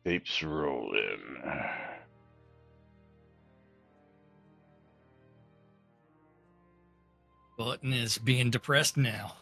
Tapes rolling. Button is being depressed now.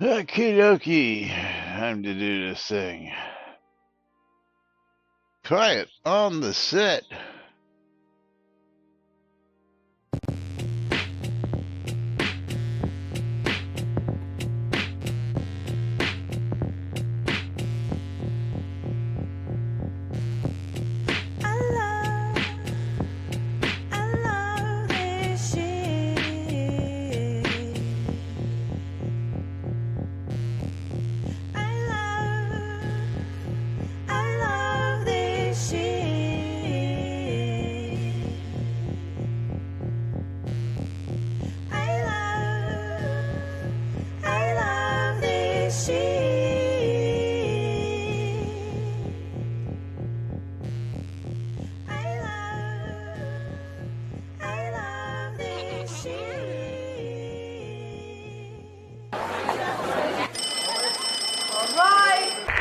Okie dokie. Time to do this thing. Quiet on the set.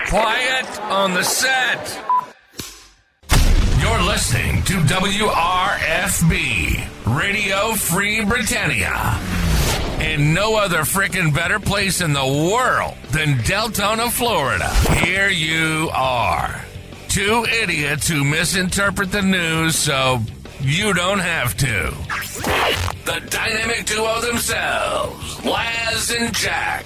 Quiet on the set. You're listening to WRFB, Radio Free Britannia. And no other frickin' better place in the world than Deltona, Florida. Here you are. Two idiots who misinterpret the news so you don't have to. The dynamic duo themselves, Laz and Jack.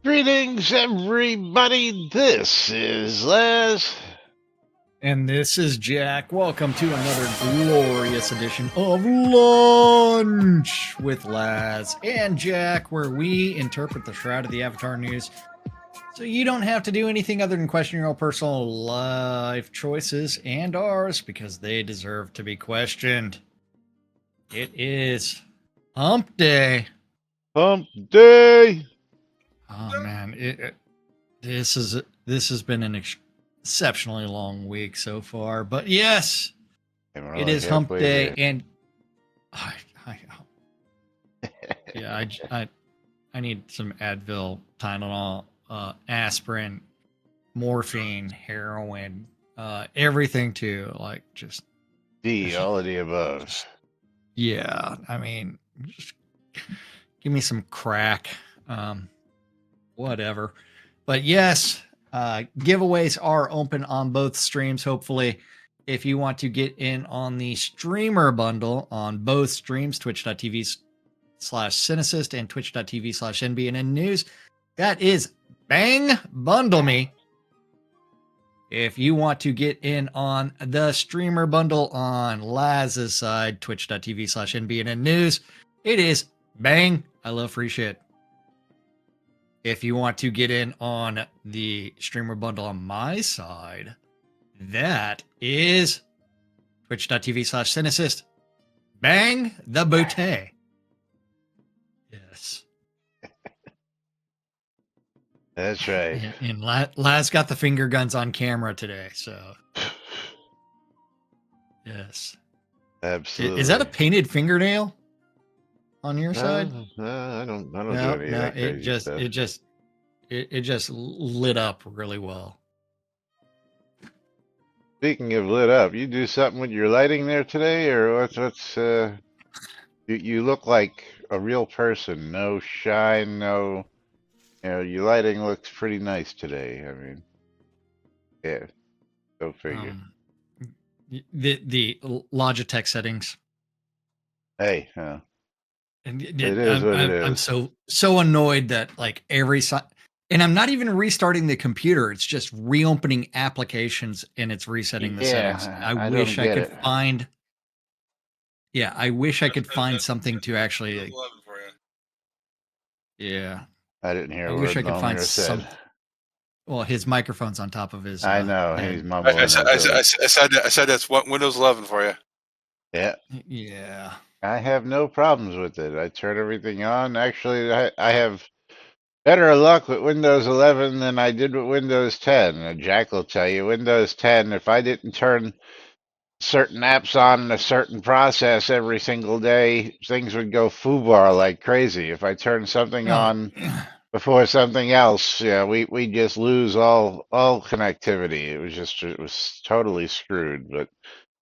Greetings, everybody. This is Les. And this is Jack. Welcome to another glorious edition of Lunch with Laz and Jack, where we interpret the Shroud of the Avatar news so you don't have to do anything other than question your own personal life choices and ours, because they deserve to be questioned. It is Hump Day. Hump Day. Oh man, this has been an exceptionally long week so far, but yes, it is Hump Day, and I need some Advil, Tylenol, aspirin, morphine, heroin, everything too. Like just all of the above. Yeah, I mean, just give me some crack. Whatever. But yes, giveaways are open on both streams. Hopefully, if you want to get in on the streamer bundle on both streams, twitch.tv/Cynicist and twitch.tv/NBNN News, that is Bang Bundle Me. If you want to get in on the streamer bundle on Laz's side, twitch.tv/NBNN News, it is bang. I love free shit. If you want to get in on the streamer bundle on my side, that is twitch.tv/Cynicist. Bang the booty. Yes. That's right. And Laz got the finger guns on camera today, so yes. Absolutely. Is that a painted fingernail on your side? No, I don't do No, any of that crazy stuff. it just lit up really well. Speaking of lit up, you do something with your lighting there today, or what's you look like a real person. No shine, no, your lighting looks pretty nice today. I mean, yeah, go figure. The Logitech settings. Hey, And it is what it is. I'm so annoyed that like and I'm not even restarting the computer. It's just reopening applications and it's resetting the settings. I wish I could find. Yeah, I wish I could find something to actually. Yeah. I didn't hear. I what wish I could find said. Well, his microphone's on top of his. I know head. he's mumbling. I said that's Windows 11 for you. Yeah. Yeah. I have no problems with it. I turn everything on. Actually, I have better luck with Windows 11 than I did with Windows 10. Jack will tell you, Windows 10, if I didn't turn certain apps on in a certain process every single day, things would go foobar like crazy. If I turned something on before something else, we just lose all connectivity. It was totally screwed. But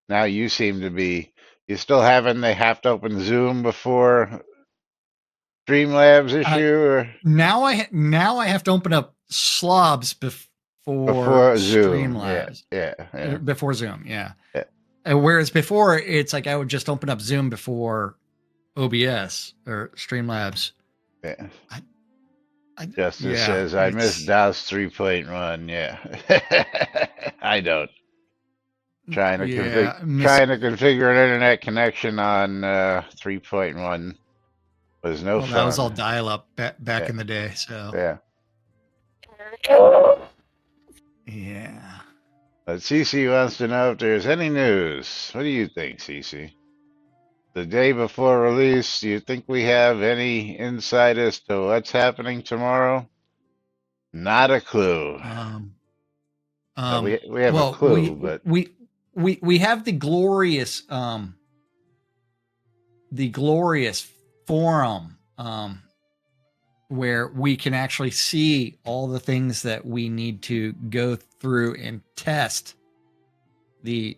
now you seem to be. You still they have to open Zoom before Streamlabs issue, or now I have to open up Slobs before Zoom. Streamlabs. Yeah. Before Zoom, yeah. Whereas before it's like I would just open up Zoom before OBS or Streamlabs. Yeah. Justice says I miss DOS 3.1. Yeah, I don't. Trying to configure an internet connection on 3.1 was no fun. That was all dial-up back in the day. So yeah. But Cece wants to know if there's any news. What do you think, Cece? The day before release, do you think we have any insight as to what's happening tomorrow? Not a clue. We have a clue, but we have the glorious forum where we can actually see all the things that we need to go through and test. The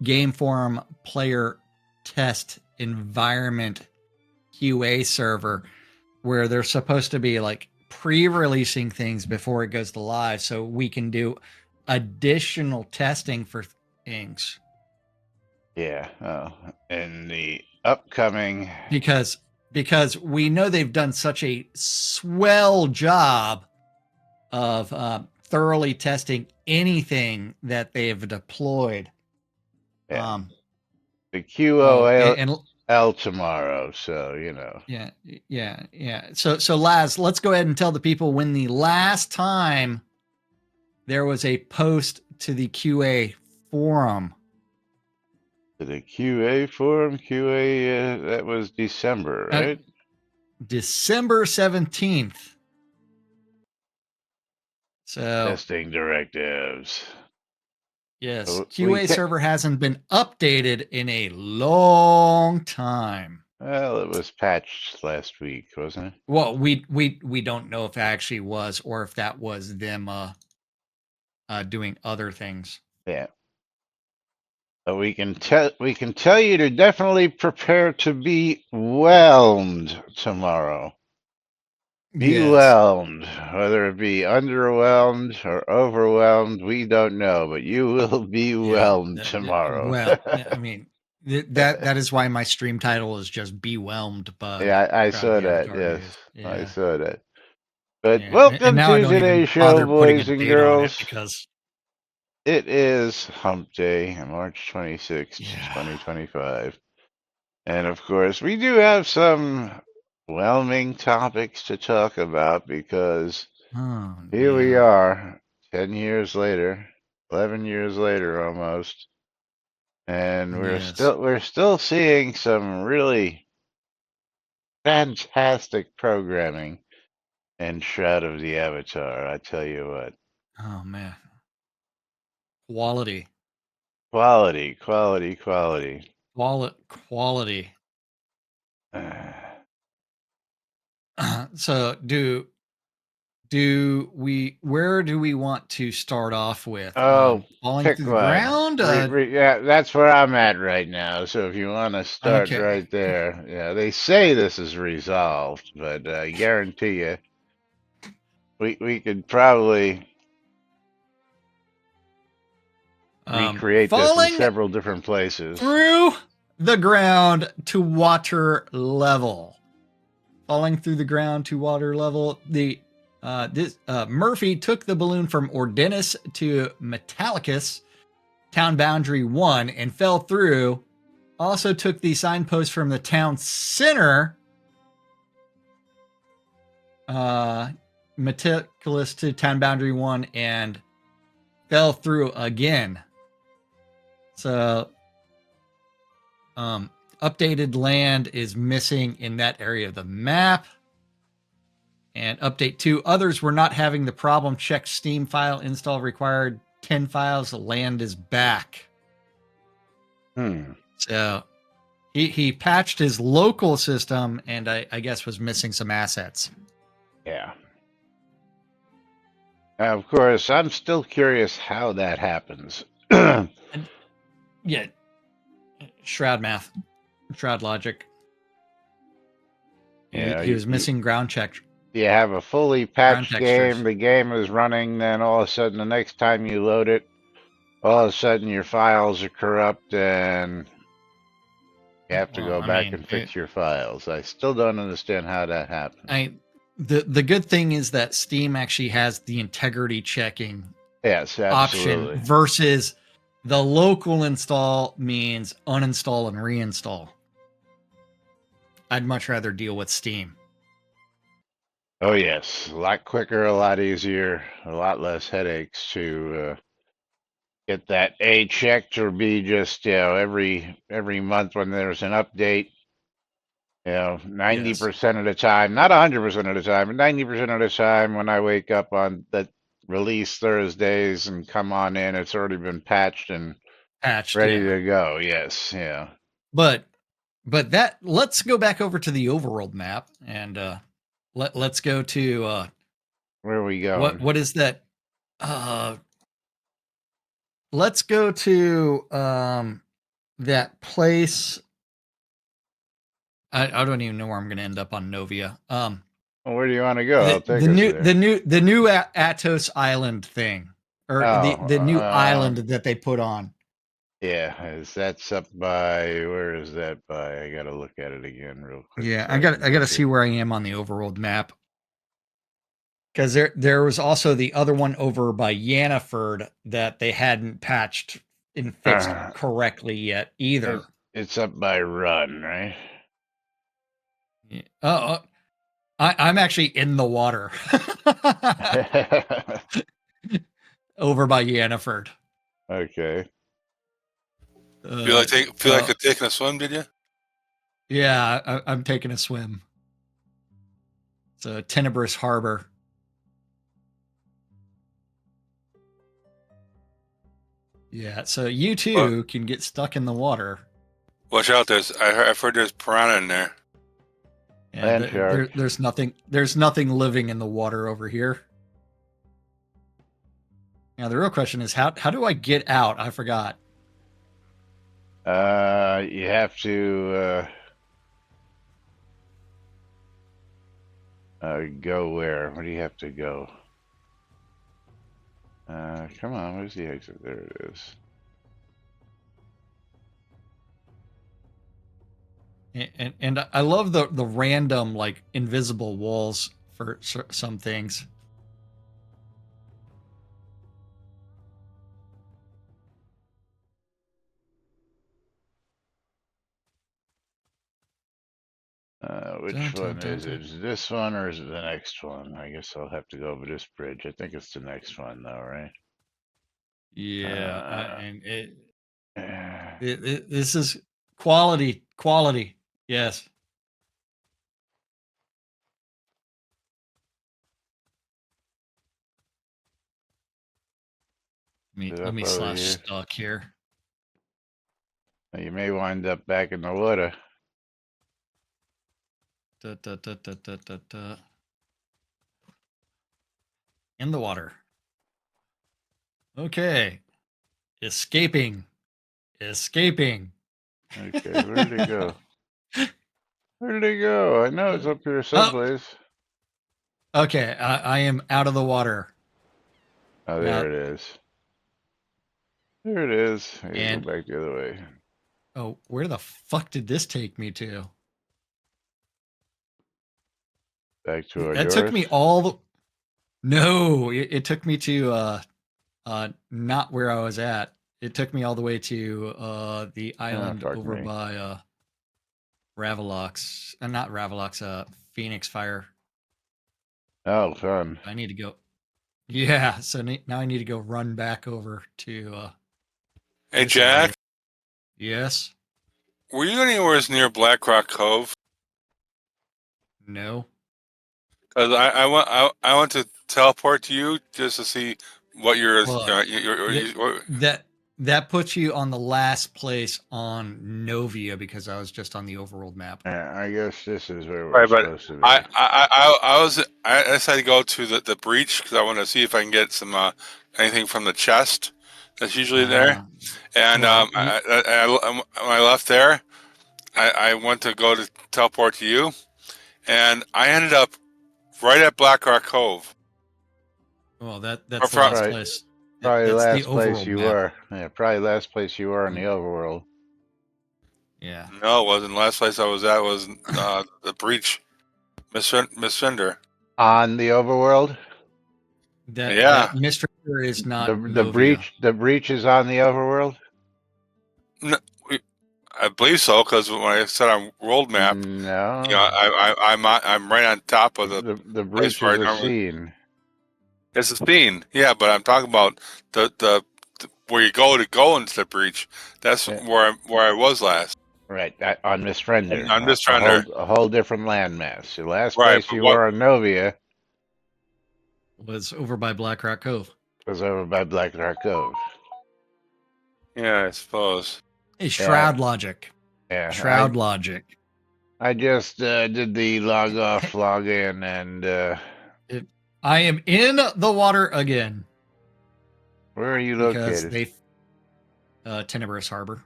game forum player test environment QA server, where they're supposed to be like pre-releasing things before it goes to live, so we can do additional testing for things. Yeah, and the upcoming because we know they've done such a swell job of thoroughly testing anything that they have deployed. Yeah. The QOL tomorrow, so Yeah. So Laz, let's go ahead and tell the people when the last time there was a post to the QA forum. To the QA forum, that was December, right? December 17th. So testing directives. Yes, so QA server hasn't been updated in a long time. Well, it was patched last week, wasn't it? Well, we don't know if it actually was, or if that was them doing other things. Yeah. But we can tell you to definitely prepare to be whelmed tomorrow. Be whelmed, whether it be underwhelmed or overwhelmed, we don't know, but you will be whelmed tomorrow. Well, I mean, that is why my stream title is just "Be Whelmed." But I saw that. Yes, I saw that. But welcome to today's show, boys and girls. Because It is Hump Day, March 26th, Yeah. 2025. And of course, we do have some whelming topics to talk about because Oh, here we yeah. are, 10 years later, 11 years later almost, and Yes. we're still seeing some really fantastic programming in Shroud of the Avatar, I tell you what. Oh, man. Quality. Quality, quality, quality. Quality. So where do we want to start off with? Oh, Falling pick through the one. ground? Yeah, that's where I'm at right now. So if you want to start Okay. right there, yeah, they say this is resolved, but I guarantee you, we could probably recreate this in Falling several different places. through the ground to water level. Falling through the ground to water level. Murphy took the balloon from Ordinus to Metallicus, town boundary 1, and fell through. Also took the signpost from the town center, Metallicus to town boundary 1, and fell through again. So, updated land is missing in that area of the map. And update 2, others were not having the problem. Check Steam file install required 10 files. Land is back. So he patched his local system and I guess was missing some assets. Yeah. Of course, I'm still curious how that happens. And yeah, Shroud math, Shroud logic. Yeah, He was missing ground check. you have a fully Ground patched textures. game, the game is running, then all of a sudden the next time you load it, all of a sudden your files are corrupt and you have to Well, go back and fix your files. I still don't understand how that happened. The good thing is that Steam actually has the integrity checking Yes, option absolutely. versus the local install means uninstall and reinstall. I'd much rather deal with Steam. Oh yes, a lot quicker, a lot easier, a lot less headaches to get that A checked or B just every month when there's an update. 90% of the time, not 100% of the time, but 90% of the time when I wake up on the release Thursdays and come on in, it's already been patched and ready to go. Yes, yeah. But that let's go back over to the overworld map and let's go to where are we going? What is that? Let's go to that place. I don't even know where I'm going to end up on Novia. Well, where do you want to go? I'll take us there. The new Atos Island thing, or the new island that they put on. Yeah, that's up by, where is that by? I gotta look at it again real quick. Yeah, I gotta see where I am on the overworld map. Because there was also the other one over by Yannaford that they hadn't patched and fixed correctly yet either. It's up by Run, right? Yeah. I'm actually in the water. Over by Yannaford. Okay. Feel like you're taking a swim, did you? Yeah, I'm taking a swim. It's a tenebrous harbor. Yeah, so you too can get stuck in the water. Watch out! I've heard there's piranha in there. Yeah, there's nothing living in the water over here. Now the real question is how do I get out? I forgot. You have to go where? Where do you have to go? Come on, where's the exit? There it is. And I love the random like invisible walls for some things. which Dun, dun, one dun, is it? dun. Is it this one or is it the next one? I guess I'll have to go over this bridge. I think it's the next one, though, right? Yeah, Uh, and eh, this is quality. Yes. is it Let up me over slash here? stuck here. You may wind up back in the water. Da, da, da, da, da, da, da. In the water. Okay. Escaping. Okay, where did it go? Where did it go? I know it's up here Oh, someplace. okay. I am out of the water. Oh, Now, there it is. There it is. I gotta go and back the other way. oh, where the fuck did this take me to? Back to That took yours. me all the. No, it took me to not where I was at. It took me all the way to the Oh, island fuck over me. by Ravelox. Not Ravelox, Phoenix Fire. Oh, fun. I need to go. Yeah, so now I need to go run back over to Hey, this area. Jack, Yes. were you anywhere near Black Rock Cove? No. Because I want to teleport to you just to see what Well, that puts you on the last place on Novia because I was just on the overworld map. Yeah, I guess this is where we're right, but supposed to be. I decided to go to the breach because I want to see if I can get some anything from the chest that's usually there. And Well, when I left there, I went to go to teleport to you, and I ended up right at Black Rock Cove. that's the last Probably, place. probably That's the last place overworld you map. were. Yeah, probably last place you were in the overworld. Yeah. No, it wasn't. Last place I was at was the breach, Miss Fender. On the overworld? Yeah, That Mr. is The not the Novia. breach the breach is on the overworld? no, I believe so because when I said on world map, No. I'm right on top of the The place breach where is I a normally. scene. It's a scene, yeah, but I'm talking about the where you go into the breach. That's Yeah, where I was last. right, on Miss Friender. I'm just trying to A whole different landmass. The last right, place but you what? were on Novia Was over by Black Rock Cove. was over by Black Rock Cove. Yeah, I suppose. Hey, Yeah, Shroud logic. yeah. Shroud logic. I just did the log off, log in, and I am in the water again where are you because located? they Tenebrous Harbor.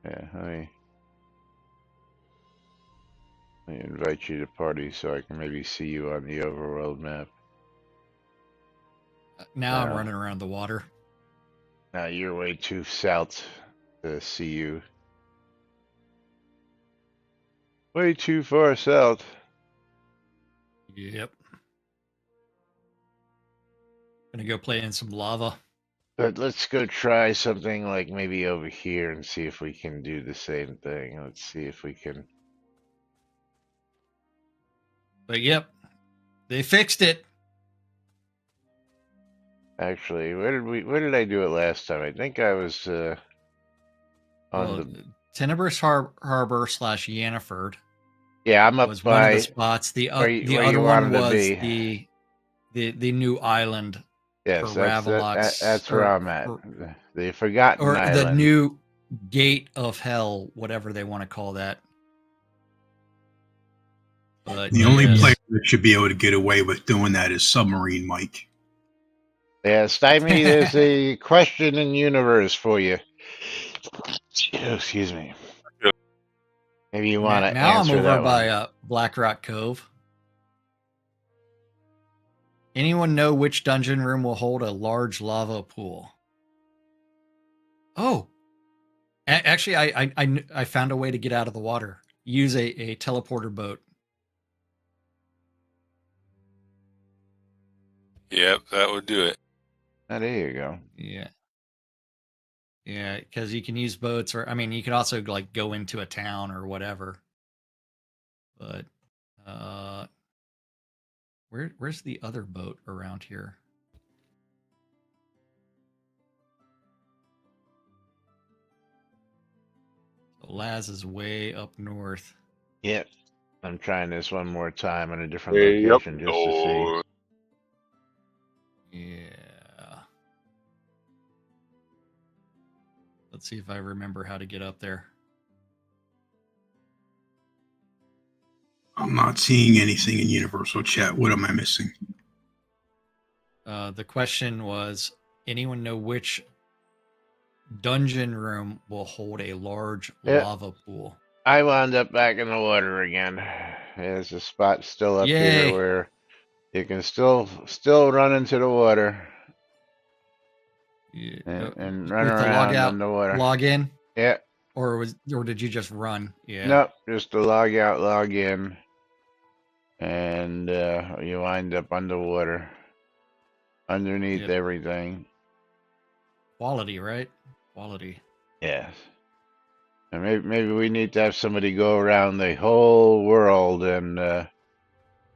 Yeah, let me invite you to party so I can maybe see you on the overworld map. Now I'm No, running around the water. now you're way too south to see you. Way too far south. Yep. Gonna go play in some lava. But let's go try something like maybe over here and see if we can do the same thing. Let's see if we can. But yep, they fixed it. Actually, where did I do it last time? I think I was on Well, the. Tenebrous Harbor slash Yannaford Yeah, I'm up was one of the by spots. The where other you one wanted to was be. the new island for Yes, Ravelox, that's where I'm at. The Forgotten or the Island. new Gate of Hell, whatever they want to call that. But The only yes. player that should be able to get away with doing that is Submarine Mike. Yeah, Stymie, there's a question in universe for you. Excuse me. Maybe you want to Now I'm answer over that one. by Black Rock Cove. Anyone know which dungeon room will hold a large lava pool? Oh, actually, I found a way to get out of the water. Use a teleporter boat. Yep, that would do it. Oh, there you go. Yeah. Yeah, because you can use boats, or I mean, you could also like go into a town or whatever. But Where's the other boat around here? So Laz is way up north. Yep. I'm trying this one more time on a different location just to see. Yeah. Let's see if I remember how to get up there. I'm not seeing anything in Universal Chat. What am I missing? The question was, anyone know which dungeon room will hold a large Yeah. lava pool? I wound up back in the water again. There's a spot still up here Yay! where you can still run into the water and run With the log around out, underwater. log in, Yeah. or did you just run? Yeah. Nope. Just the log out, log in, and you wind up underwater, underneath Yep. everything. Quality, right? Quality. Yes. And maybe we need to have somebody go around the whole world and.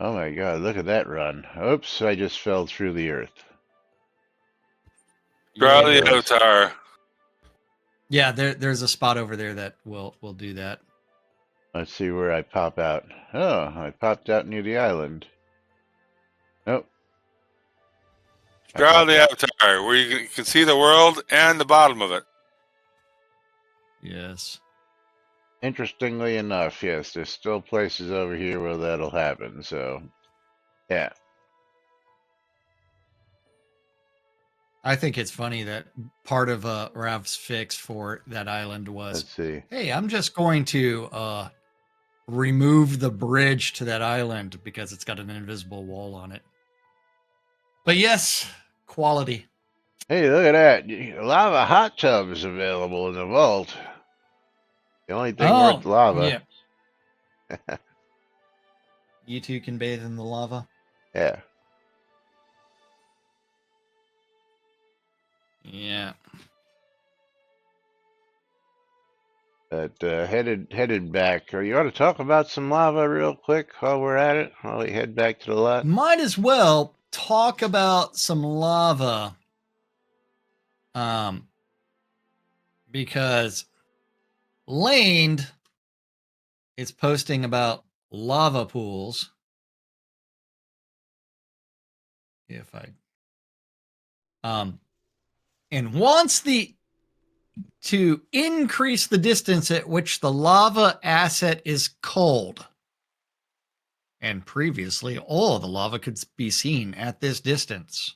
Oh my God! Look at that run. Oops! I just fell through the earth. Shroud the Yeah. Avatar. Yeah, there's a spot over there that will do that. Let's see where I pop out. Oh, I popped out near the island. Nope. Shroud the Avatar, where you can see the world and the bottom of it. Yes. Interestingly enough, yes, there's still places over here where that'll happen. So, yeah. I think it's funny that part of Rav's fix for that island was, Let's see. hey, I'm just going to remove the bridge to that island because it's got an invisible wall on it. But yes, quality. Hey, look at that! A lava hot tubs available in the vault. The only thing worth lava. Yeah. You two can bathe in the lava. Yeah. Yeah. But headed back. You want to talk about some lava real quick while we're at it? While we head back to the lot. Might as well talk about some lava. Because Laned is posting about lava pools. If I and wants to increase the distance at which the lava asset is cold. And previously, all of the lava could be seen at this distance.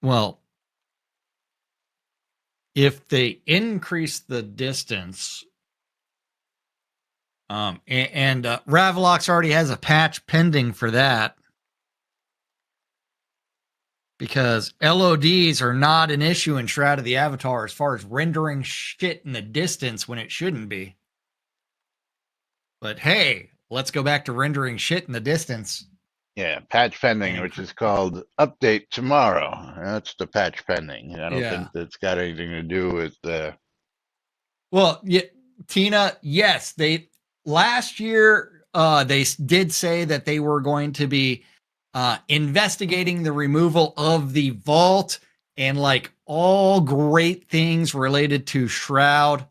Well, if they increase the distance, and Ravlox already has a patch pending for that, because LODs are not an issue in Shroud of the Avatar as far as rendering shit in the distance when it shouldn't be. But hey, let's go back to rendering shit in the distance. Yeah, patch pending, which is called update tomorrow. That's the patch pending. I don't think that's got anything to do with the. Well, yeah, Tina, yes, they last year they did say that they were going to be investigating the removal of the vault and like all great things related to Shroud.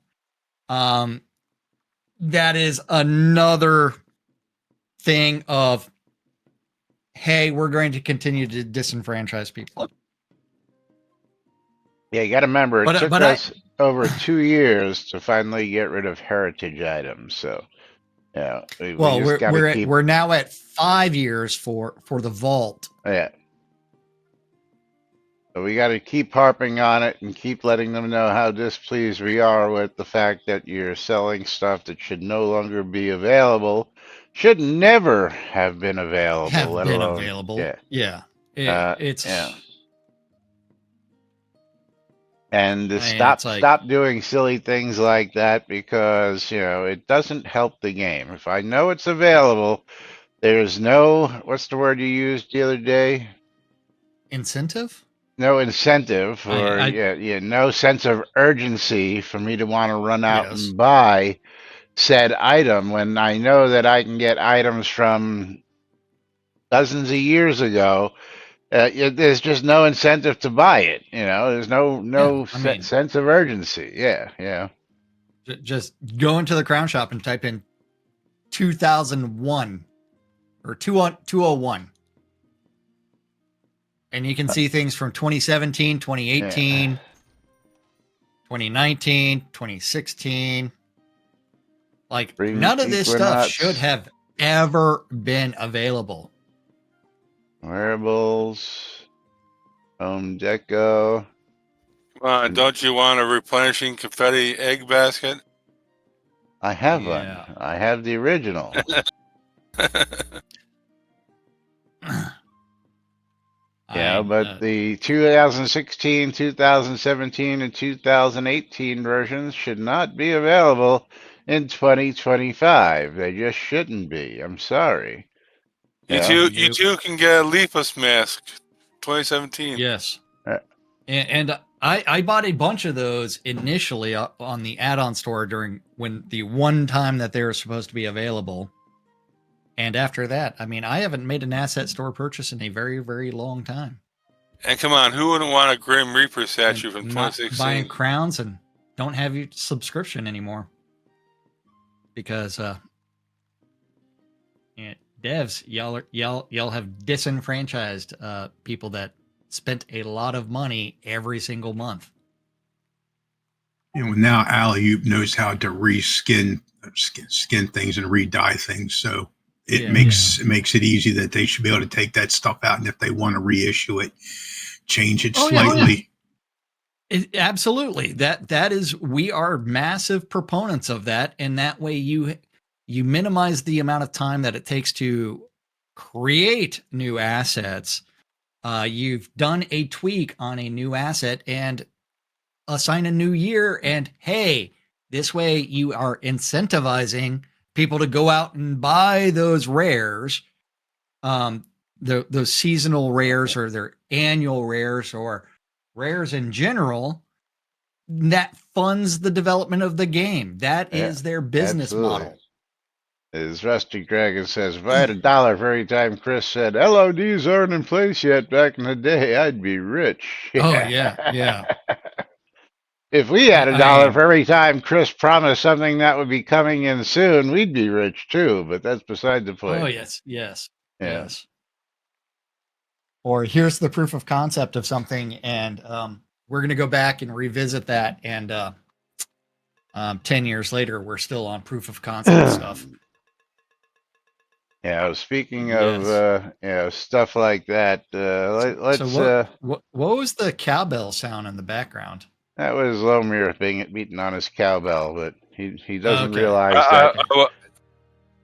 That is another thing of, hey, we're going to continue to disenfranchise people. Yeah, you got to remember, it took us over 2 years to finally get rid of heritage items. So, yeah, we're now at 5 years for the vault. Yeah. So we got to keep harping on it and keep letting them know how displeased we are with the fact that you're selling stuff that should no longer be available, should never have been available. Yeah. It's. Yeah. And to stop doing silly things like that, because it doesn't help the game. If I know it's available, there's no, what's the word you used the other day? Incentive? No incentive, or no sense of urgency for me to want to run out and buy said item when I know that I can get items from dozens of years ago. There's just no incentive to buy it. There's Yeah, no I mean, sense of urgency. Yeah, yeah. just go into the Crown Shop and type in 2001 or 201, and you can see things from 2017, Yeah. 2018, 2019, 2016. Like, Spring none of this stuff should equinox, have ever been available. wearables, home deco. Don't you want a replenishing confetti egg basket? I have one. Yeah. I have the original. But the 2016, 2017, and 2018 versions should not be available in 2025. They just shouldn't be. I'm sorry. You too can get a Leafus mask, 2017. Yes. Uh, And I bought a bunch of those initially on the add-on store during when the one time that they were supposed to be available. And after that, I mean, I haven't made an asset store purchase in a very, very long time. And come on, who wouldn't want a Grim Reaper statue And from not 2016? buying crowns and don't have your subscription anymore because devs, y'all have disenfranchised people that spent a lot of money every single month. Now Alley knows how to skin things and re-dye things, so it makes it easy that they should be able to take that stuff out, and if they want to reissue it, change it slightly. Absolutely. That is, we are massive proponents of that, and that way you minimize the amount of time that it takes to create new assets. You've done a tweak on a new asset and assign a new year, and hey, this way you are incentivizing people to go out and buy those rares, those seasonal rares or their annual rares or rares in general. That funds the development of the game. That is their business model. As Rusty Dragon says, if I had $1 for every time Chris said LODs aren't in place yet back in the day, I'd be rich. Oh, yeah. If we had $1 for every time Chris promised something that would be coming in soon, we'd be rich too, but that's beside the point. Oh, yes. Or here's the proof of concept of something, and we're going to go back and revisit that, and 10 years later, we're still on proof of concept stuff. Speaking of stuff like that, let's. So what was the cowbell sound in the background? That was Lomir beating on his cowbell, but he doesn't realize that.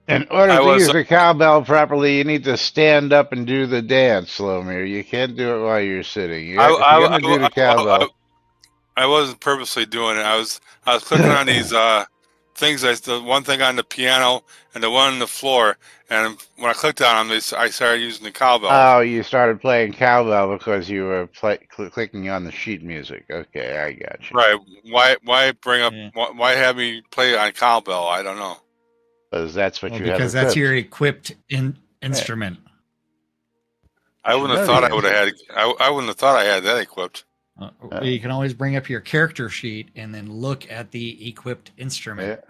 In order to use the cowbell properly, you need to stand up and do the dance, Lomir. You can't do it while you're sitting. If you're gonna do the cowbell. I wasn't purposely doing it. I was clicking on these things. The one thing on the piano and the one on the floor. And when I clicked on them, I started using the cowbell. Oh, you started playing cowbell because you were clicking on the sheet music. Okay, I got you. Right. Why bring up? Why have me play on cowbell? I don't know. Because that's what you have. Because that's your equipped instrument. I wouldn't have thought I would have had. I wouldn't have thought I had that equipped. You can always bring up your character sheet and then look at the equipped instrument.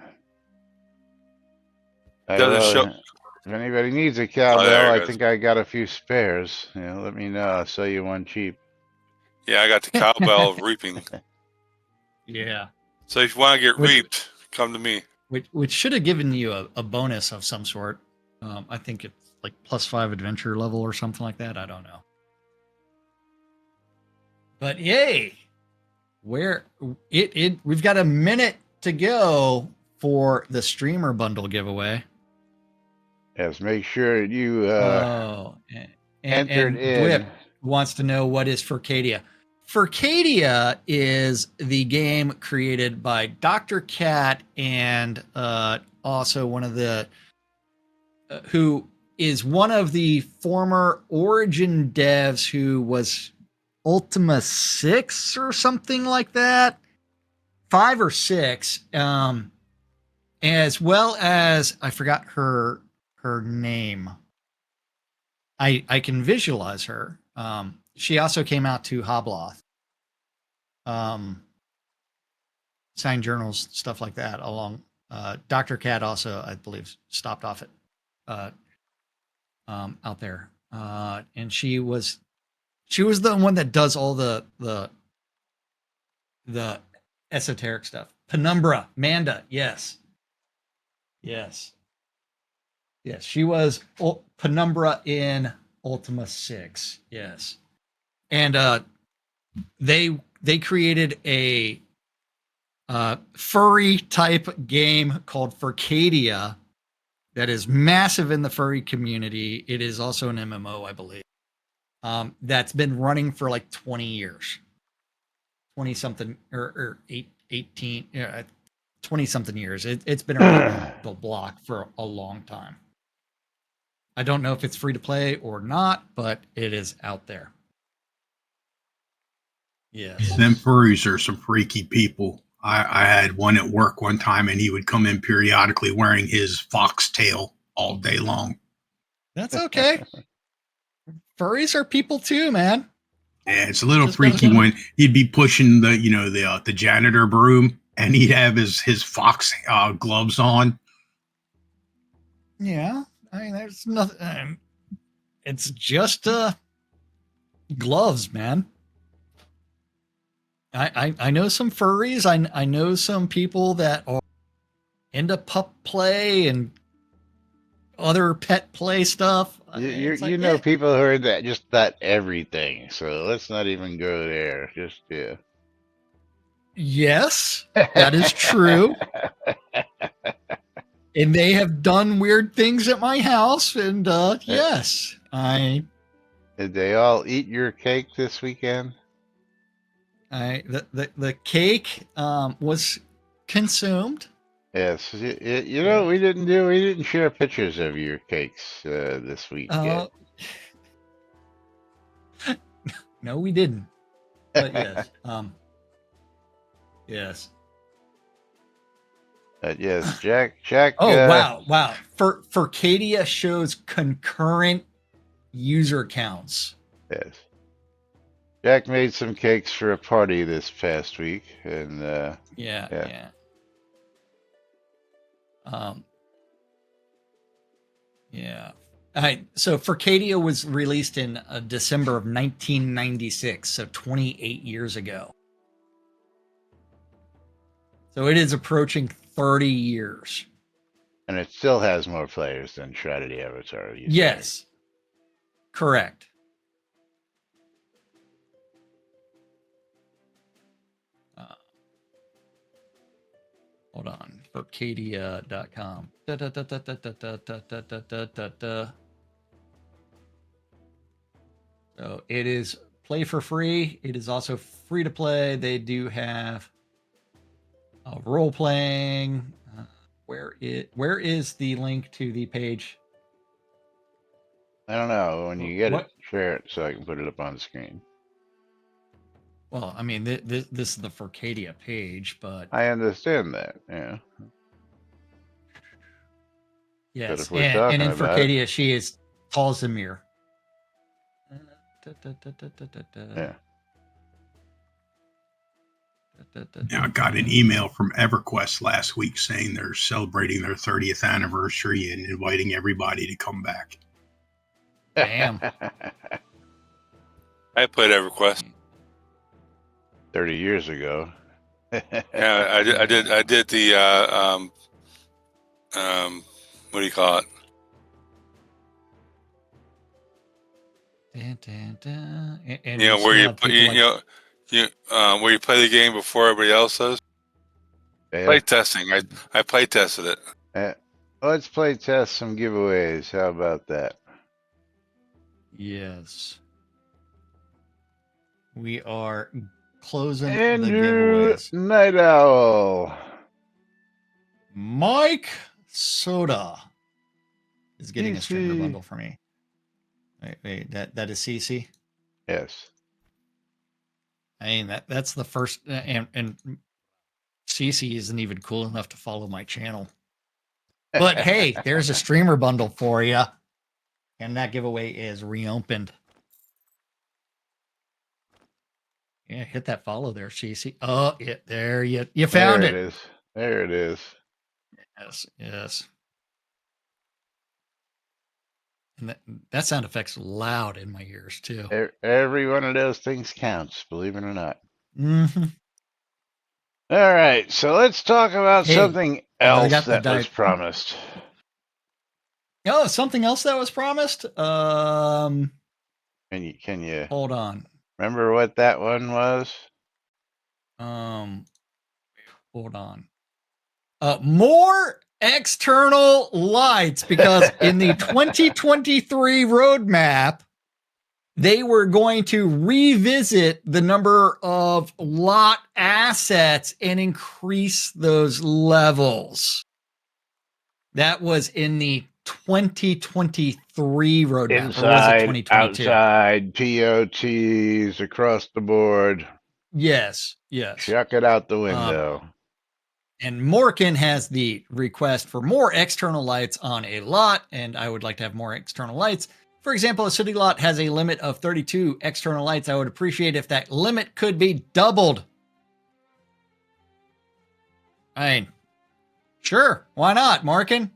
Doesn't show. If anybody needs a cowbell, I think I got a few spares. Let me know. I'll sell you one cheap. Yeah, I got the cowbell of reaping. Yeah. So if you want to get reaped, come to me. Which should have given you a bonus of some sort. I think it's like +5 adventure level or something like that. I don't know. But yay! We've got a minute to go for the streamer bundle giveaway. Yes, make sure you entered in. Whip wants to know what is Furcadia. Furcadia is the game created by Dr. Cat and also one of the who is one of the former Origin devs who was Ultima 6 or something like that, 5 or 6. And as well as I forgot her name. I can visualize her. She also came out to Hobloth. Signed journals, stuff like that. Along, Dr. Cat also, I believe, stopped off at out there, and she was the one that does all the esoteric stuff. Penumbra, Manda, yes. She was Penumbra in Ultima 6, yes. And they created a furry type game called Furcadia that is massive in the furry community. It is also an MMO, I believe. That's been running for like 20 years. 20 something or 18, 20 something years. It's been around the block for a long time. I don't know if it's free to play or not, but it is out there. Yes. Them furries are some freaky people. I had one at work one time, and he would come in periodically wearing his foxtail all day long. That's okay. Furries are people too, man. Yeah, it's a little freaky when he'd be pushing the janitor broom, and he'd have his fox gloves on. Yeah, I mean, there's nothing. It's just gloves, man. I know some furries. I know some people that are into pup play and other pet play stuff. You know people who are that just that everything. So let's not even go there. Just yeah. Yes, that is true. And they have done weird things at my house, and yes, Did they all eat your cake this weekend? The cake was consumed. Yes, you know we didn't share pictures of your cakes this week. No, we didn't. But yes, yes. Yes, Jack. Oh wow! Furcadia shows concurrent user counts. Yes, Jack made some cakes for a party this past week, and yeah. Yeah. So Furcadia was released in December of 1996, so 28 years ago. So it is approaching 30 years. And it still has more players than Shroud of the Avatar. Yes. Correct. Hold on. Furcadia.com. So it is play for free. It is also free to play. They do have role playing. Where is the link to the page? I don't know. When you get it, share it so I can put it up on the screen. Well, I mean, this is the Furcadia page, but I understand that. Yeah. Yes, and in Furcadia, she is Talzamir. Yeah. Now, I got an email from EverQuest last week saying they're celebrating their 30th anniversary and inviting everybody to come back. Damn. I played EverQuest 30 years ago. Yeah, I did the what do you call it? And you know where you where you play the game before everybody else does. Yeah. Play testing. I play tested it. Let's play test some giveaways. How about that? Yes. We are closing Andrew the giveaways. Night Owl. Mike Soda is getting a streamer bundle for me. Wait, that is CC? Yes. I mean that's the first, and CC isn't even cool enough to follow my channel. But hey, there's a streamer bundle for you. And that giveaway is reopened. Yeah, hit that follow there, CC. Oh, yeah, there you found There it. it is. There it is. Yes, yes. And that sound effect's loud in my ears too. Every one of those things counts, believe it or not. Mm-hmm. All right, so let's talk about Hey, something but I else got the that was promised. Oh, something else that was promised. Can you Hold on. remember what that one was? Um, hold on. More external lights because in the 2023 roadmap, they were going to revisit the number of lot assets and increase those levels. That was in the 2023 roadmap, or was it Inside, 2022? outside, POTs across the board. Yes. Chuck it out the window. And Morkin has the request for more external lights on a lot, and I would like to have more external lights. For example, a city lot has a limit of 32 external lights. I would appreciate if that limit could be doubled. I mean, sure, why not, Morkin?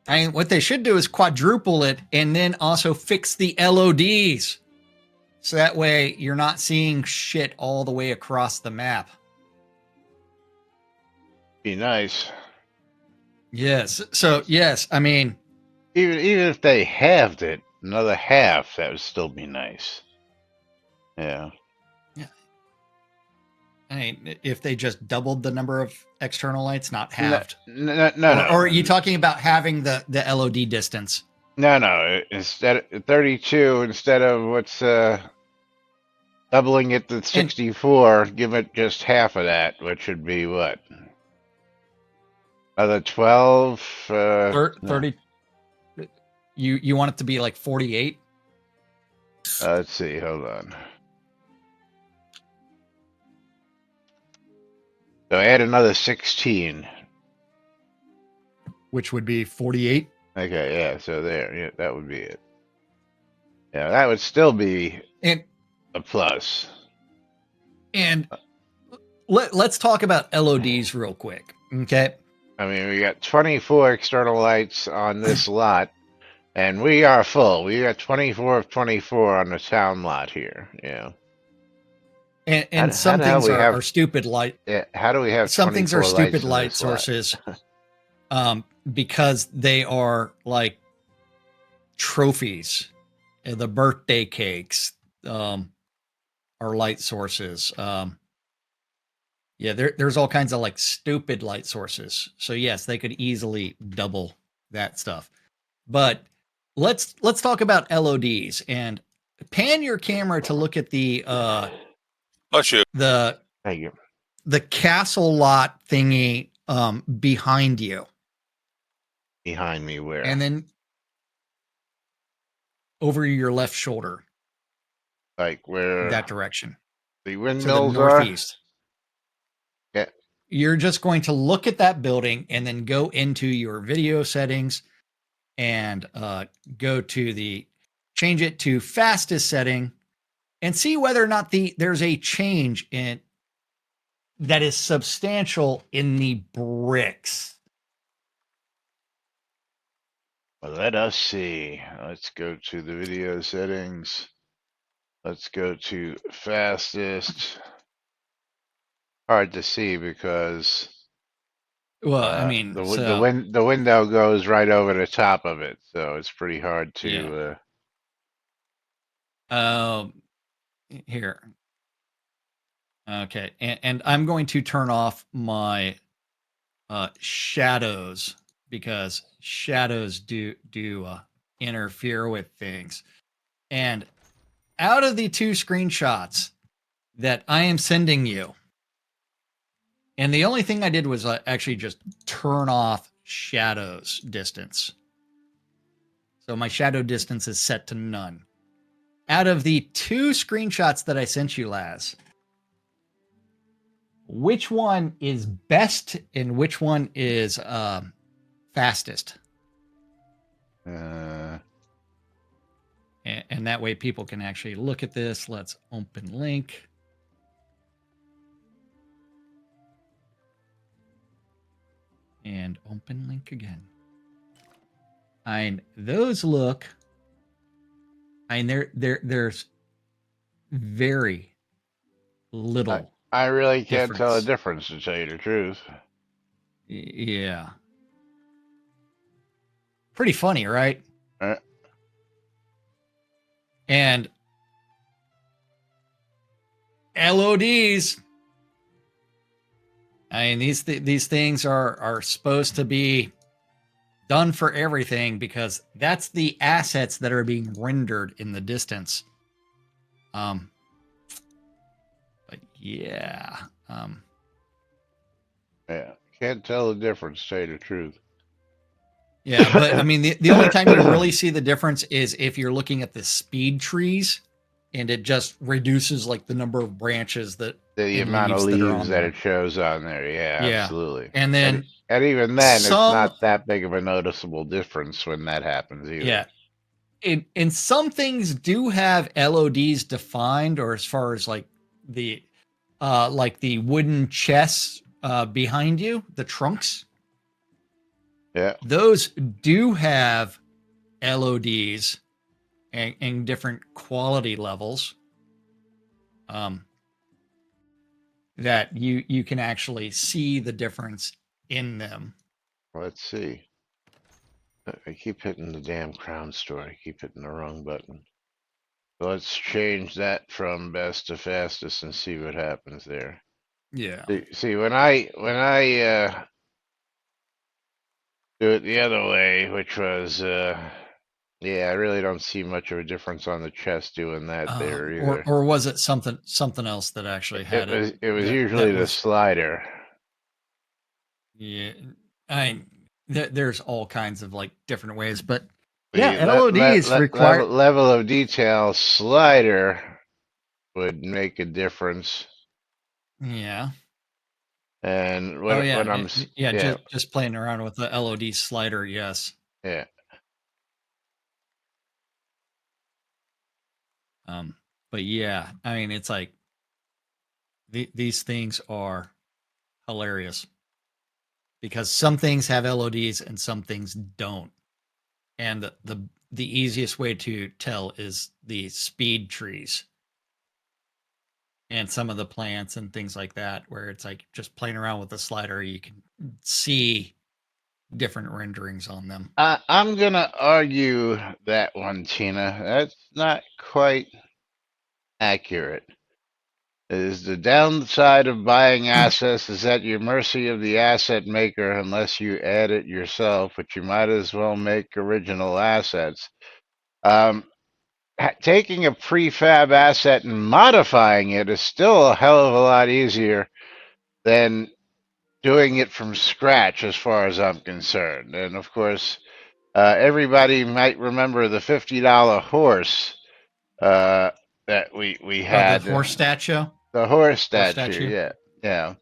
I mean, what they should do is quadruple it and then also fix the LODs. So that way you're not seeing shit all the way across the map. Be nice. Yes. So, yes, I mean, Even if they halved it, another half, that would still be nice. Yeah. I mean, if they just doubled the number of external lights, not halved. No. Or are you talking about having the LOD distance? No. Instead of 32, instead of what's doubling it to 64, give it just half of that, which would be what? Another 12? 30. You want it to be like 48? Let's see. Hold on. So add another 16. Which would be 48? Okay, yeah. So there. Yeah, that would be it. Yeah, that would still be And a plus. And let's talk about LODs real quick, okay? I mean, we got 24 external lights on this lot, and we are full. We got 24 of 24 on the town lot here. Yeah. And some things are stupid light. Yeah, how do we have some things are stupid light lot? sources because they are like trophies. The birthday cakes are light sources. Yeah, there's all kinds of like stupid light sources. So yes, they could easily double that stuff. But let's talk about LODs and pan your camera to look at the Thank you. The castle lot thingy behind you. Behind me where? And then over your left shoulder. Like where? That direction. The windmills to the northeast. Yeah. You're just going to look at that building and then go into your video settings and go to change it to fastest setting and see whether or not there's a change in that is substantial in the bricks. Well, let us see. Let's go to the video settings. Let's go to fastest. Hard to see because I mean, the window goes right over the top of it, so it's pretty hard to. Here. Okay, and I'm going to turn off my shadows because shadows do interfere with things. And out of the two screenshots that I am sending you, and the only thing I did was actually just turn off shadows distance. So my shadow distance is set to none. Out of the two screenshots that I sent you, Laz, which one is best and which one is fastest. Uh, And that way people can actually look at this. Let's open link. And open link again. Those look. There's very little. I really can't tell the difference. difference, to tell you the truth. Yeah. Pretty funny, right? Uh, And LODs. These things are supposed to be done for everything because that's the assets that are being rendered in the distance. But yeah. Yeah, can't tell the difference, to tell you the truth. Yeah, but I mean, the only time you really see the difference is if you're looking at the speed trees, and it just reduces like the number of branches that The and amount of that are leaves on that there. it shows on there, yeah, Yeah, absolutely. and then And even then, it's some, not that big of a noticeable difference when that happens either. yeah, and some things do have LODs defined, or as far as like the wooden chests behind you, the trunks, Yeah, those do have LODs and different quality levels. That you can actually see the difference in them. let's see. I keep hitting the damn crown store. I keep hitting the wrong button. So let's change that from best to fastest and see what happens there. Yeah. See, when I do it the other way, which was yeah, I really don't see much of a difference on the chest doing that there either. Or was it something else that actually had It was that usually the was slider. yeah. There's all kinds of like different ways, but The yeah, LODs require level of detail slider would make a difference. yeah. And Oh when yeah, I'm yeah, yeah just playing around with the LOD slider, yes. yeah But yeah, I mean it's like these things are hilarious because some things have LODs and some things don't. And the easiest way to tell is the speed trees and some of the plants and things like that, where it's like just playing around with the slider, you can see different renderings on them. I'm gonna argue that one, Tina. That's not quite accurate. Is the downside of buying assets is at your mercy of the asset maker unless you add it yourself, but you might as well make original assets. Um, Taking a prefab asset and modifying it is still a hell of a lot easier than doing it from scratch, as far as I'm concerned. And of course, everybody might remember the $50 horse that we Oh, the had. horse statue. The horse Horse statue, statue. yeah, yeah.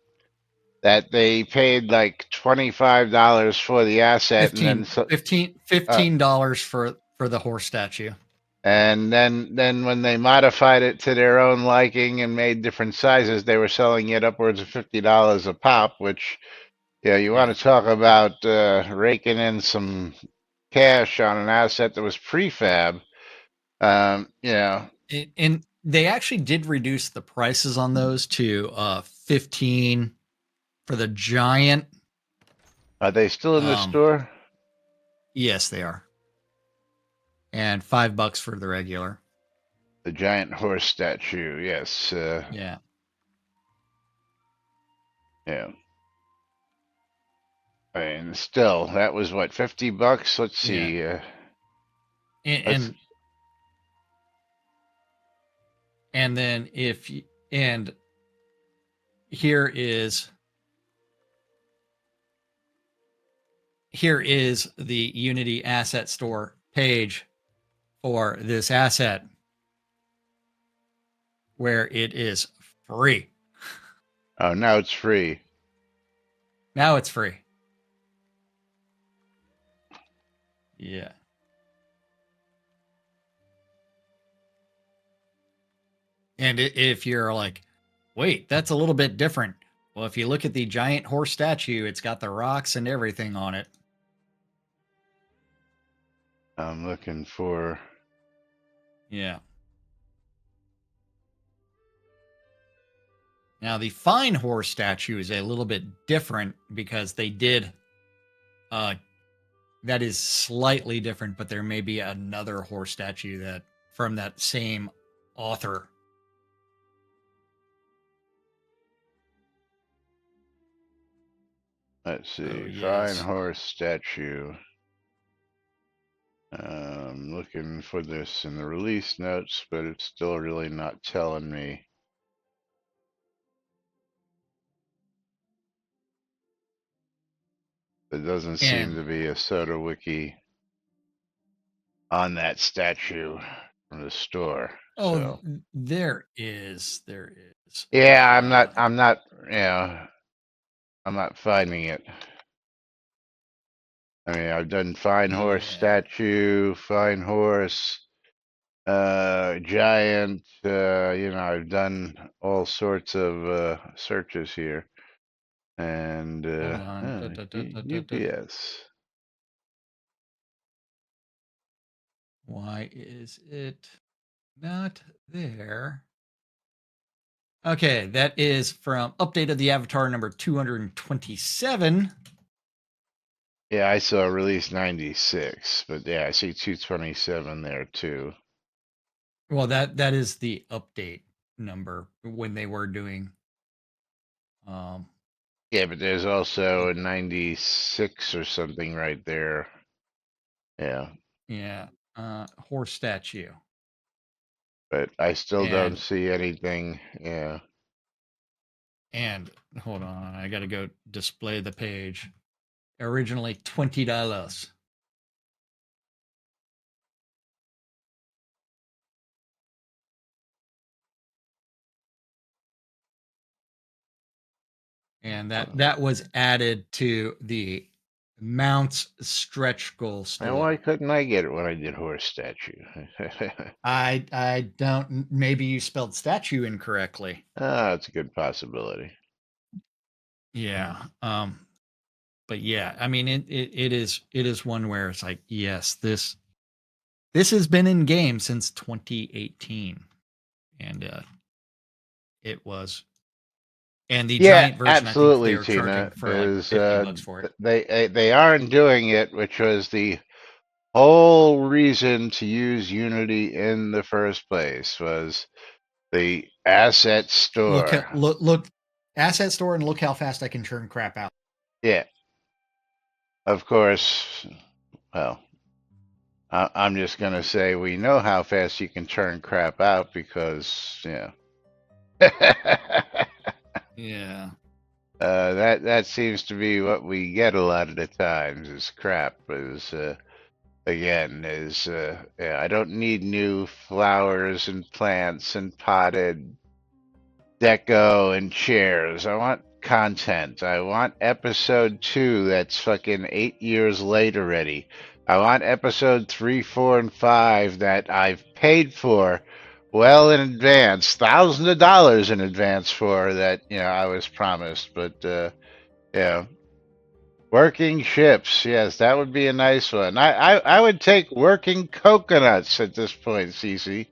That they paid like $25 for the asset, and then $15 for the horse statue. and then when they modified it to their own liking and made different sizes, they were selling it upwards of $50 a pop. Which, yeah, you want to talk about raking in some cash on an asset that was prefab. You know, And they actually did reduce the prices on those to 15 for the giant. are they still in the store? Yes, they are. And $5 for the regular. The giant horse statue, yes. Yeah. Yeah. I mean, still, that was what, $50? Let's see. And then here is the Unity Asset Store page for this asset, where it is free. Oh, now it's free. Now it's free. Yeah. And if you're like, wait, that's a little bit different. Well, if you look at the giant horse statue, it's got the rocks and everything on it. I'm looking for. Yeah. Now, the fine horse statue is a little bit different because they did. That is slightly different, but there may be another horse statue that from that same author. Let's see. Oh, Fine yes. horse statue. Looking for this in the release notes, but it's still really not telling me. There doesn't seem And to be a Soda Wiki on that statue from the store. So there is. yeah, I'm not, I'm not finding it. I mean, I've done fine horse Yeah. statue, fine horse, giant, I've done all sorts of searches here. And Hold on. UPS. Why is it not there? Okay, that is from Update of the Avatar number 227. Yeah, I saw release 96, but yeah, I see 227 there too. Well, that is the update number when they were doing. Yeah, but there's also a 96 or something right there. Yeah. Yeah, horse statue. But I still don't And see anything. Yeah. and hold on, I got to go display the page. Originally $20. And that was added to the Mounts stretch goal store. And why couldn't I get it when I did horse statue? I don't. Maybe you spelled statue incorrectly. That's a good possibility. Yeah. But yeah, I mean it is one where it's like, yes, this has been in game since 2018, and it was. And the giant version, absolutely, I think they were charging Tina, for like is $50 for it. they aren't doing it, which was the whole reason to use Unity in the first place, was the asset store. Look, asset store, and look how fast I can churn crap out. Yeah. Of course, well, I'm just gonna say we know how fast you can churn crap out because, Yeah. that seems to be what we get a lot of the times is crap. I don't need new flowers and plants and potted deco and chairs. I want content. I want episode 2 that's fucking 8 years late already. I want episode 3, 4, and 5 that I've paid for well in advance, thousands of dollars in advance for that, I was promised. But working ships, yes, that would be a nice one. I would take working coconuts at this point, Cece.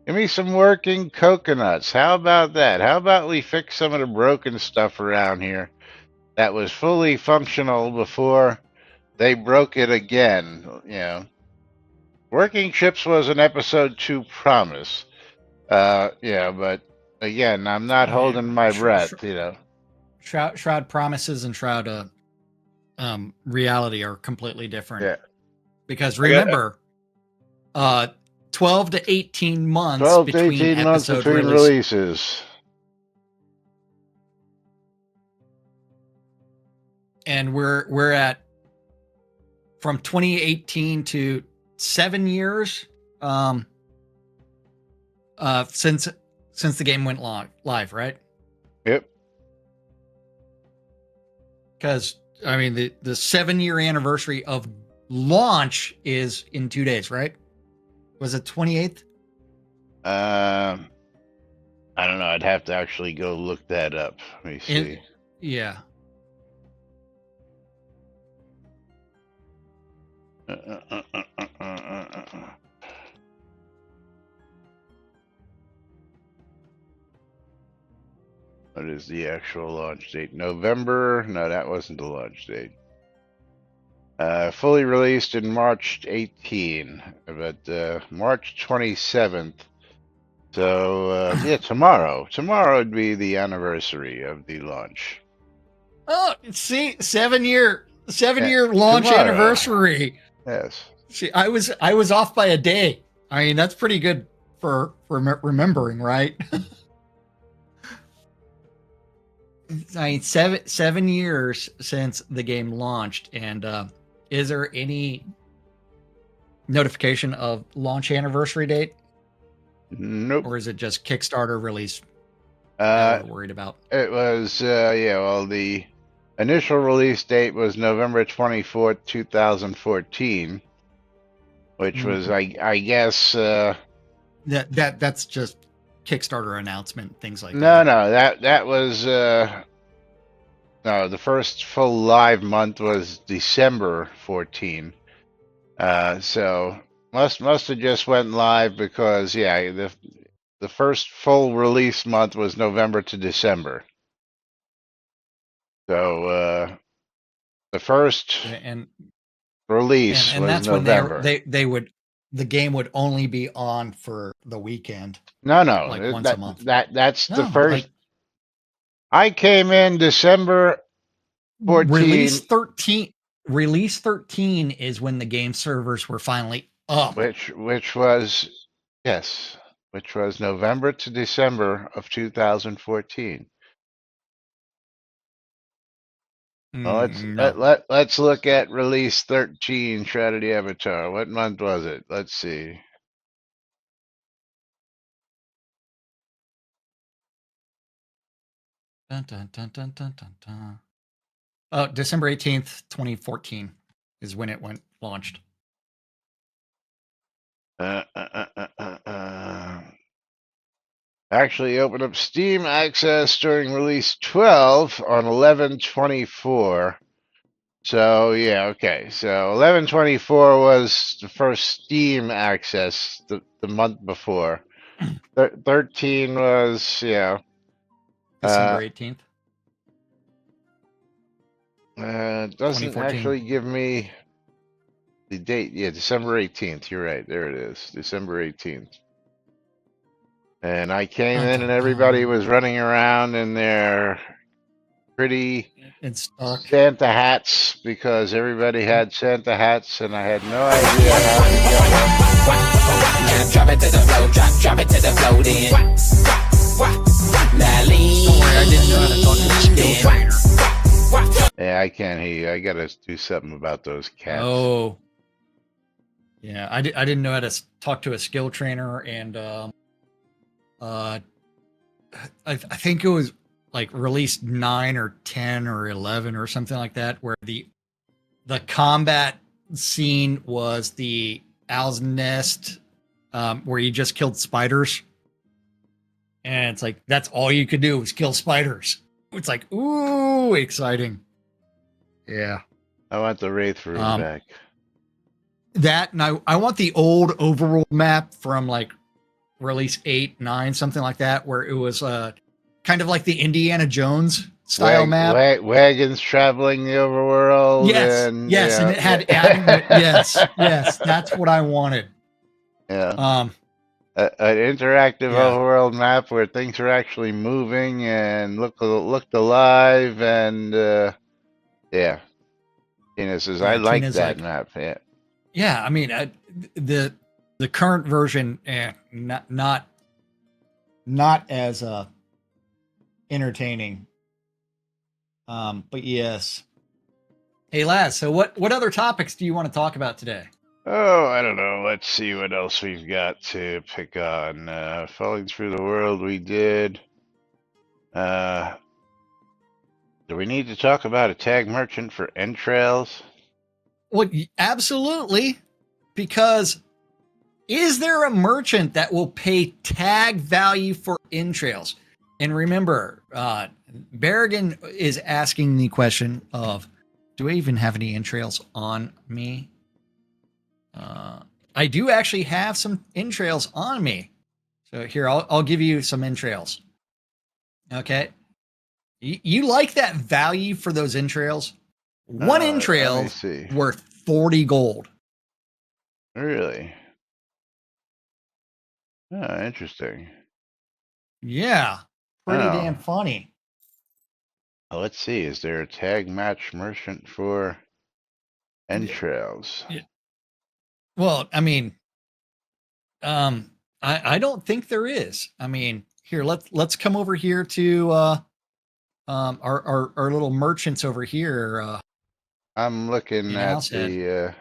Give me some working coconuts. How about that? How about we fix some of the broken stuff around here that was fully functional before they broke it again? Working ships was an episode 2 promise. But again, I'm not holding my breath, Shroud promises and Shroud reality are completely different. Yeah. Because remember, 12 to 18 months 12 to between 18 months between releases. And we're at from 2018 to 7 years since the game went live, right? Yep. Because I mean the 7-year anniversary of launch is in 2 days, right? Was it 28th? I don't know. I'd have to actually go look that up. Let me see. Yeah. What is the actual launch date? November? No, that wasn't the launch date. Fully released in March 18, but March 27th. So yeah, tomorrow. Tomorrow would be the anniversary of the launch. Oh, see, 7-year launch tomorrow. anniversary. Yes. See, I was off by a day. I mean, that's pretty good for remembering, right? I mean, 7 years since the game launched, and is there any notification of launch anniversary date, Nope. or is it just Kickstarter release that we're worried about? It was yeah. Well, the initial release date was November 24th, 2014, which was I guess that's just Kickstarter announcement, things like no, that. no, that was no, the first full live month was December 14. So must have just went live because yeah, the first full release month was November to December. So the first and release and was that's November. when they would the game would only be on for the weekend. No, no, like once a month. That's the No, first. like I came in December 14. Release 13 is when the game servers were finally up. Which was yes, which was November to December of 2014. Well, No. let's look at release 13, Shroud of the Avatar. What month was it? Let's see. Dun, dun, dun, dun, dun, dun, dun. Oh, December 18th, 2014 is when it went launched. Actually opened up Steam access during release 12 on 11/24. So yeah, okay. So 11/24 was the first Steam access the month before. 13 was yeah. December 18th. It doesn't 2014. actually give me the date. Yeah, December 18th. You're right. There it is. December 18th. And I came in and everybody was running around in their pretty Santa hats because everybody had Santa hats and I had no idea how to get them. Drop it to the flow, drop it to the flow then. Now lean. Don't worry, I didn't know how to talk to the skill trainer. Yeah, I can't hear you. I gotta do something about those cats. Oh. Yeah, I didn't know how to talk to a skill trainer, and I think it was like release 9 or 10 or 11 or something like that, where the combat scene was the Owl's Nest, where you just killed spiders, and it's like that's all you could do was kill spiders. It's like, ooh, exciting. Yeah, I want the Wraith room back. That, and I want the old overworld map from like release 8, 9, something like that, where it was kind of like the Indiana Jones style map. Wagons traveling the overworld. Yes, and, yes, yeah, and it had yes, that's what I wanted. Yeah. An interactive overworld map where things are actually moving and looked alive, and yeah. Tina says, I like Tina's that map. Yeah. Yeah, I mean, the current version, not as entertaining. But yes. Hey, Laz. So what other topics do you want to talk about today? Oh, I don't know. Let's see what else we've got to pick on. Falling Through the World, we did. Do we need to talk about a tag merchant for entrails? Well, absolutely, because is there a merchant that will pay tag value for entrails? And remember, Berrigan is asking the question of, do I even have any entrails on me? I do actually have some entrails on me. So here, I'll give you some entrails. Okay. You like that value for those entrails? One Let me entrail see. worth 40 gold. Really? Oh, interesting. Yeah. Pretty Oh, damn funny. let's see. Is there a tag match merchant for entrails? Yeah. Well, I mean, I don't think there is. I mean, here, let's come over here to our little merchants over here I'm looking in at Alstead. the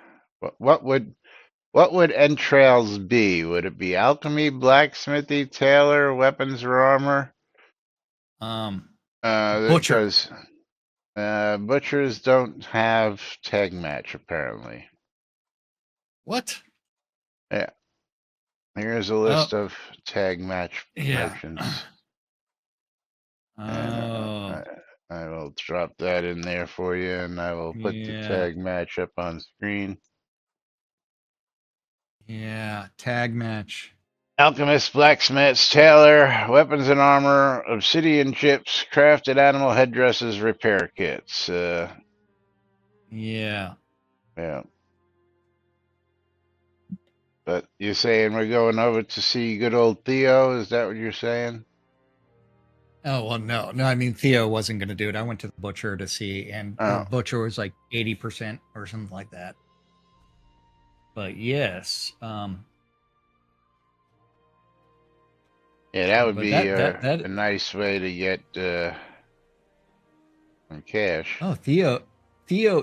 what would entrails be? Would it be alchemy, blacksmithy, tailor, weapons or armor? Butcher. Because butchers don't have tag match apparently. What? Yeah, here's a Oh, list of tag match yeah. merchants, and Oh, I will drop that in there for you, and I will put the yeah. tag match up on screen. Yeah. Tag match. Alchemists, blacksmiths, tailor, weapons and armor, obsidian chips, crafted animal headdresses, repair kits. Yeah. Yeah. But you're saying we're going over to see good old Theo? Is that what you're saying? Oh, well, no. I mean, Theo wasn't going to do it. I went to the butcher to see, and the Oh, butcher was like 80% or something like that. But yes. yeah, that would But be that a nice way to get some cash. Oh, Theo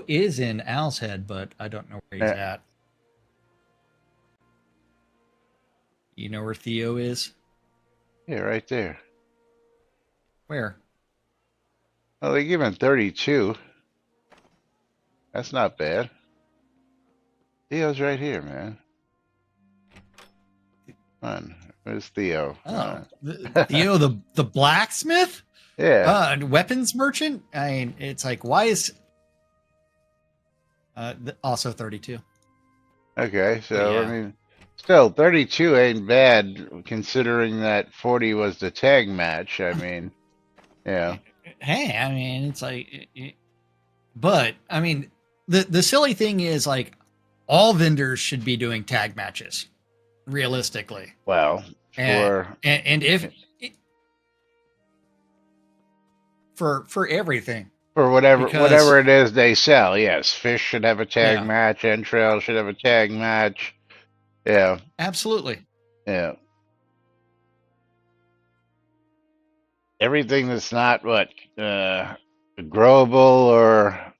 is in Owl's Head, but I don't know where he's Yeah, at. You know where Theo is? yeah, right there. Where? Well, they give him 32. That's not bad. Theo's right here, man. Come on. Where's Theo? Oh, Theo the blacksmith? Yeah. Weapons merchant? I mean, it's like, why is also 32? Okay, But so I yeah. mean, still 32 ain't bad considering that 40 was the tag match. I mean, yeah. Hey, I mean, it's like, but I mean, the silly thing is like, all vendors should be doing tag matches, realistically, Well, and for and if for everything, because whatever it is they sell, yes, fish should have a tag yeah, match, entrails should have a tag match. Yeah, absolutely, yeah. Everything that's not what growable or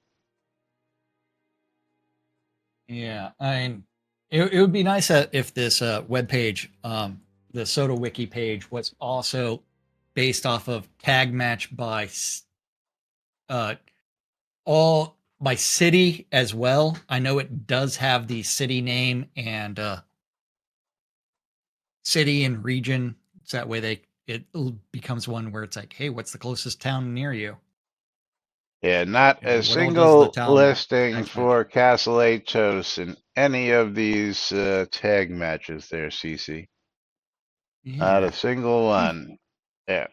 yeah. I mean, it would be nice if this web page, the Soda Wiki page, was also based off of tag match by uh all by city as well. I know it does have the city name and city and region. So that way it becomes one where it's like, hey, what's the closest town near you? yeah, not You know, a what all does the single town listing tax match? for Castle Atos in any of these tag matches there, CC. Not a Yeah. single Hmm. one. Yeah.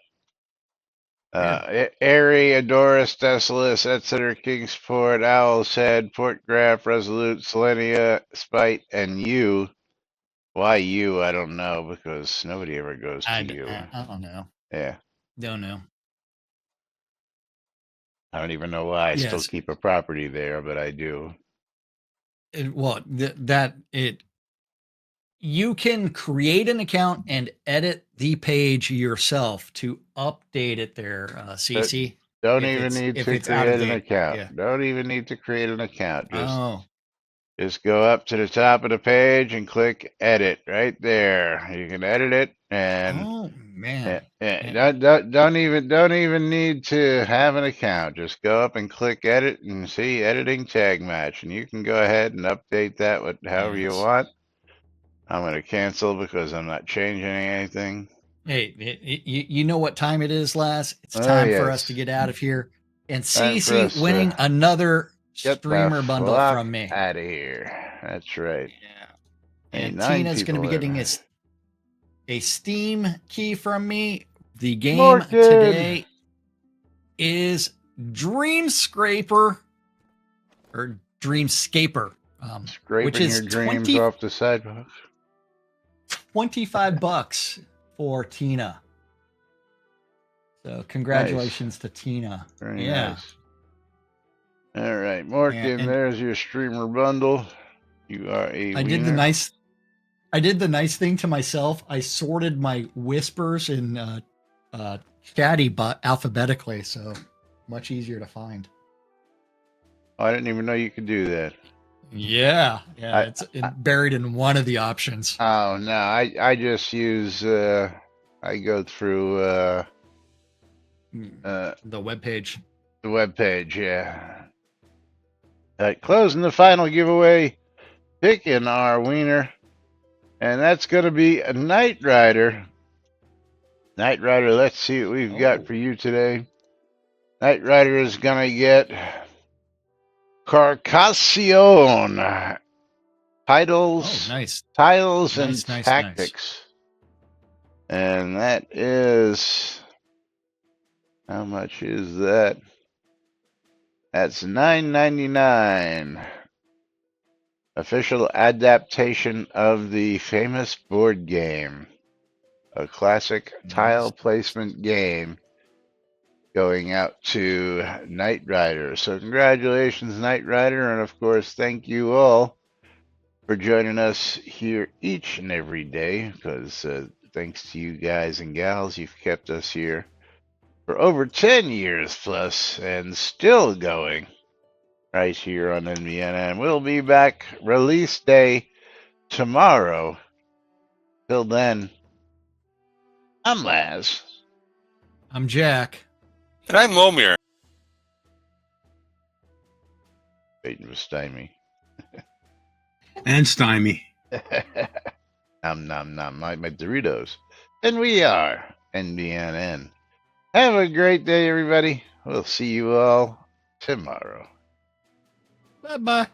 Weird. Airy, Adoris, Desolus, Exeter, Kingsport, Owl's Head, Port Graf, Resolute, Selenia, Spite, and you. Why you? I don't know because nobody ever goes to you. I don't know. Yeah. Don't know. I don't even know why I still Yes. keep a property there, but I do. Well, that it you can create an account and edit the page yourself to update it there, But CC. don't even need If to it's out of create an date. account. Yeah. Don't even need to create an account. Oh. Just go up to the top of the page and click edit right there. You can edit it and Oh. Man. Don't even need to have an account. Just go up and click edit and see editing tag match, and you can go ahead and update that with however you Yes. want. I'm going to cancel because I'm not changing anything. Hey, you know what time it is, Laz? It's Oh time for us yes, to get out of here. And time for Cece us winning to another get the streamer bundle fuck from me. out of here. That's right. Yeah. Hey, And 9 Tina's going to people be getting in. a Steam key from me. The game Morgan! today is Dreamscraper or Dreamscaper, which Scraping is your dreams off the sidewalk. $25 for Tina. So congratulations to Tina. Very Yeah. nice. All right, Morgan, And there's your streamer bundle. You are a I did the nice thing to myself. I sorted my whispers in chatty but alphabetically, so much easier to find. Oh, I didn't even know you could do that. Yeah, I- it's buried in one of the options. Oh no, I just use I go through The webpage. the web page, yeah. Closing the final giveaway, picking our wiener, and that's gonna be a Knight Rider. Knight Rider, let's see what we've got for you today. Knight Rider is gonna get Carcassonne. Titles, Nice. tiles, and Nice, nice, tactics. And that is, how much is that? That's $9.99. Official adaptation of the famous board game. A classic tile placement game going out to Knight Rider. So congratulations, Knight Rider, and of course, thank you all for joining us here each and every day, because thanks to you guys and gals, you've kept us here for over 10 years plus and still going right here on NBNN. We'll be back release day tomorrow. Till then, I'm Laz. I'm Jack. And I'm Lomir. Waiting for Stymie. And Stymie. Nom nom nom, my Doritos. And we are NBNN. Have a great day, everybody. We'll see you all tomorrow. Bye-bye.